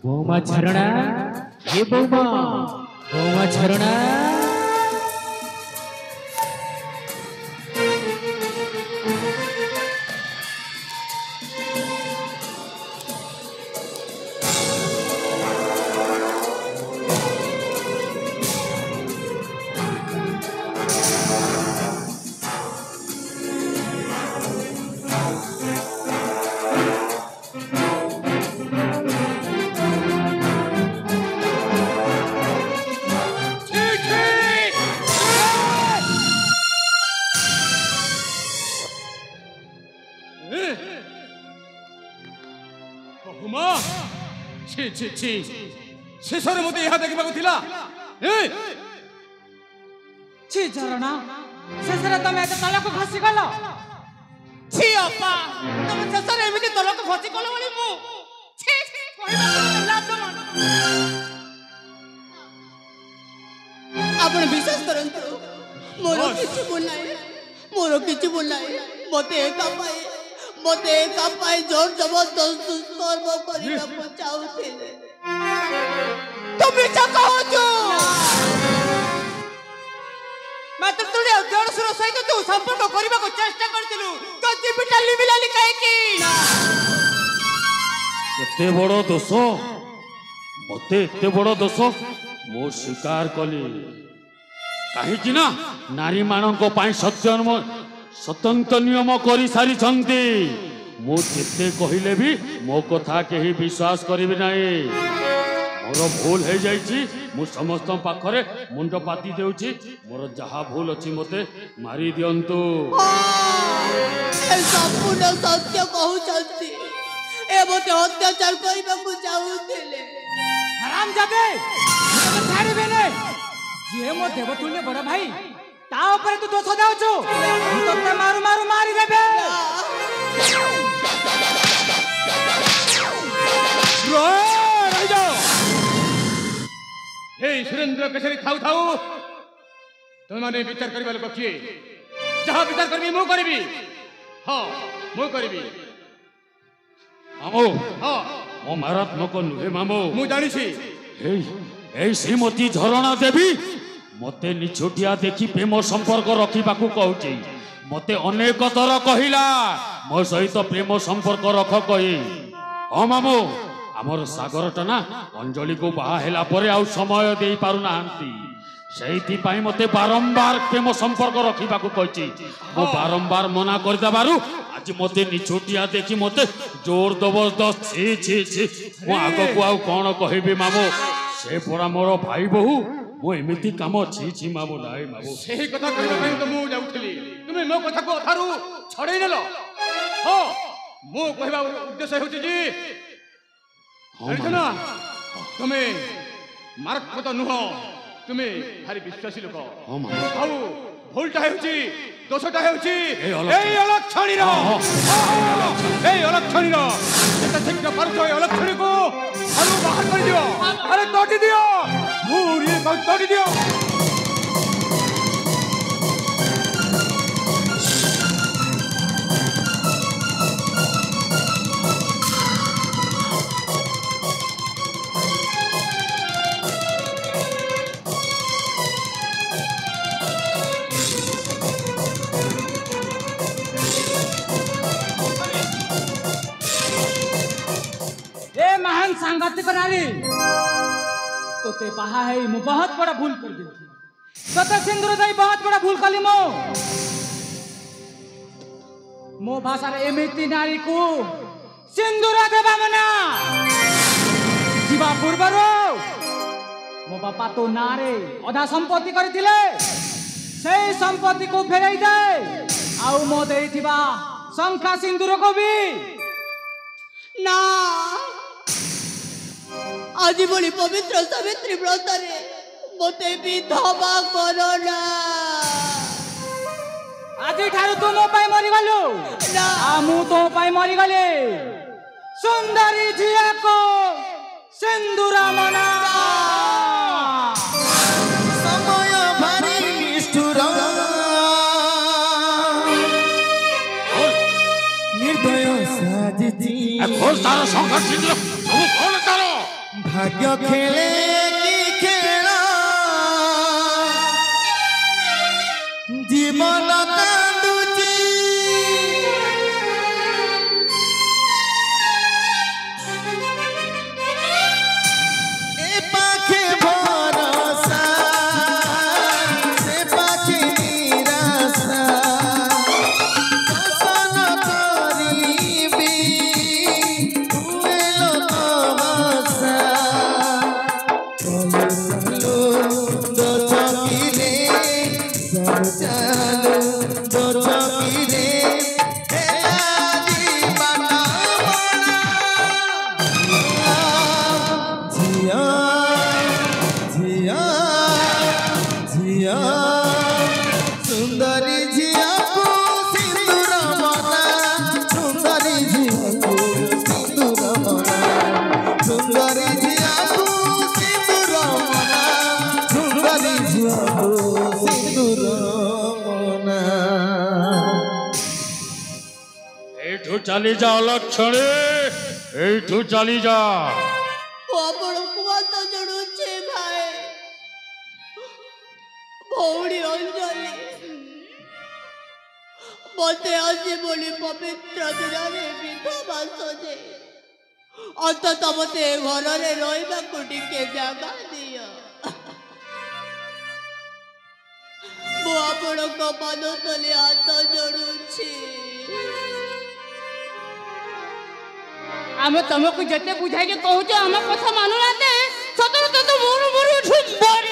बौमा झरणा हे बौमा बौमा झरणा शेषर मत यह देखा झरणा शेषर तुम एत तलक खसी गल छी अपा तुम शेषर एमिति तलक खसी गल बोली मु छी आपण विश्वास करंतु मोर किछि बोलाई मते एका पाई जोर जबरदस्त कर्म करिया चाहूथिले तुम मिछ कहू मात्र तुले जड़सुर सहित तू संपर्क करबा को चेष्टा करथिलु तो जीविटा लिबिलाली काहे की एते बड़ दोष मते एते बड़ दोष मो स्वीकार कली कहीं कि ना नारी मानक पाई स्वतंत्र नियम कर सारी मु जिते कहले भी मो कथा कहीं विश्वास करी नहीं मोर भूल हो जाइए मु समस्त पाखरे मुंड पाती देउची मोर जहा भूल अच्छी मते मारी दियंतु संपूर्ण सत्य कहउछंती ए मते अत्याचार करबा को चाहूथिले हराम जादे छाड़बे ने जे मो देवतुल्य बड़ भाई ता ऊपर तू दोष देउछु तते मारू मारू मारी देबे रह जाओ हे सुरेंद्र केसरी थाउ थाउ तुम माने विचार करबा लोक किए जहा विचार करबी मु करबी हां मु करबी मामो हां मो मारात्मक नुहे मामो मु जानि छी ए श्रीमती झरणा देवी मते निछोटिया देखी प्रेम संपर्क रखिबाकू कहूची मते अनेक थर कहिला मो सहित प्रेम संपर्क रख कही हाँ मामो आमर सागरटा ना अंजलि को बाहा हेला परे आउ समय दे पारु नाहंती सेहिति पाई मते बारंबार प्रेम संपर्क रखिबाकू कहची मो बारंबार मना कर देबारु आज मते निछोटिया देखी मते जोर जबरदस्त छी छी छी मो आगो को आउ कोन कहिबी मामो से परा मोर भाई बहु मो एमिति काम छी छी मामो नाई मामो सेही कथा कहबा पई तो मु जाउथली तुमे मो कथा को अथारु छड़ै नेलो हो मो कहबा उद्देश्य होची जी ना तुमे मार्क को तो नुह तुमे भारी विश्वासी लोक हां मामो आउ भूलटा हेउची दोषटा हेउची ए अलक्षणी रो ए अलक्षणी रो जता ठीक परतो ए अलक्षणी को आलू बाहर कर दियो अरे तोटी दियो पूरी तोटी दियो महान सांगतिक नारी तोते बाहा है मु बहुत बड़ा भूल कर दी तोते सिंदूर दई बहुत बड़ा भूल कली मो भाषा रे एमिति नारी को सिंदूर देबा मना जीवा पूर्वरो मो बापा तो नारे अधा संपत्ति करथिले सेई संपत्ति को फेराई दे आउ मो देइथिबा शंखा सिंदूर को भी ना आज बड़ी पवित्र सावित्री व्रत रे मते विधवा करो ना आज ठारू तू मो पाई मरी गलु ना मु तो पाई मरी गले सुंदरी झिया को सिंदूर मना समय भारी निष्ठुर निर्दय साजी खोल तारो संघर्ष सिंदूर सब खोल तारो भाग्य खेले की खेला जीवन कांदुची ए पाखे भरोसा से पाखे निराशा दर्शन करिबी तुए लोक भाषा चलो दो चकिरे चलो दो चकिरे झिया झिया झिया सुंदरी झिया को सिंदूर मना सुंदरी झिया को सिंदूर मना सुंदरी झिया को सिंदूर मना सुंदरी झिया को सिंदूर मना एठू चली जा लक्षणे एठू चली जा ଆପଣଙ୍କୁ ମତ ଜଣୁଛି ଭାଇ ଭଉଣୀ ଅଞ୍ଜଳି ମତେ ଆଜି ବୋଲି ପବିତ୍ର ଦିନରେ ବିଧବା ସଜେ ଅନ୍ତତଃ ମତେ ଏ ଘରରେ ରହିବାକୁ ଟିକେ ଜାଗା ଦିଅ ମୁଁ ଆପଣଙ୍କ ପାଦ ତଳେ ହାତ ଯୋଡୁଛି ଆମେ ତମକୁ ଯେତେ ବୁଝାଇକି କହୁଛୁ ଆମ କଥା ମାନୁନାହାନ୍ତି ସତରେ ତ ମୋରୁ ମୋରୁ ଠୁମ୍ବରି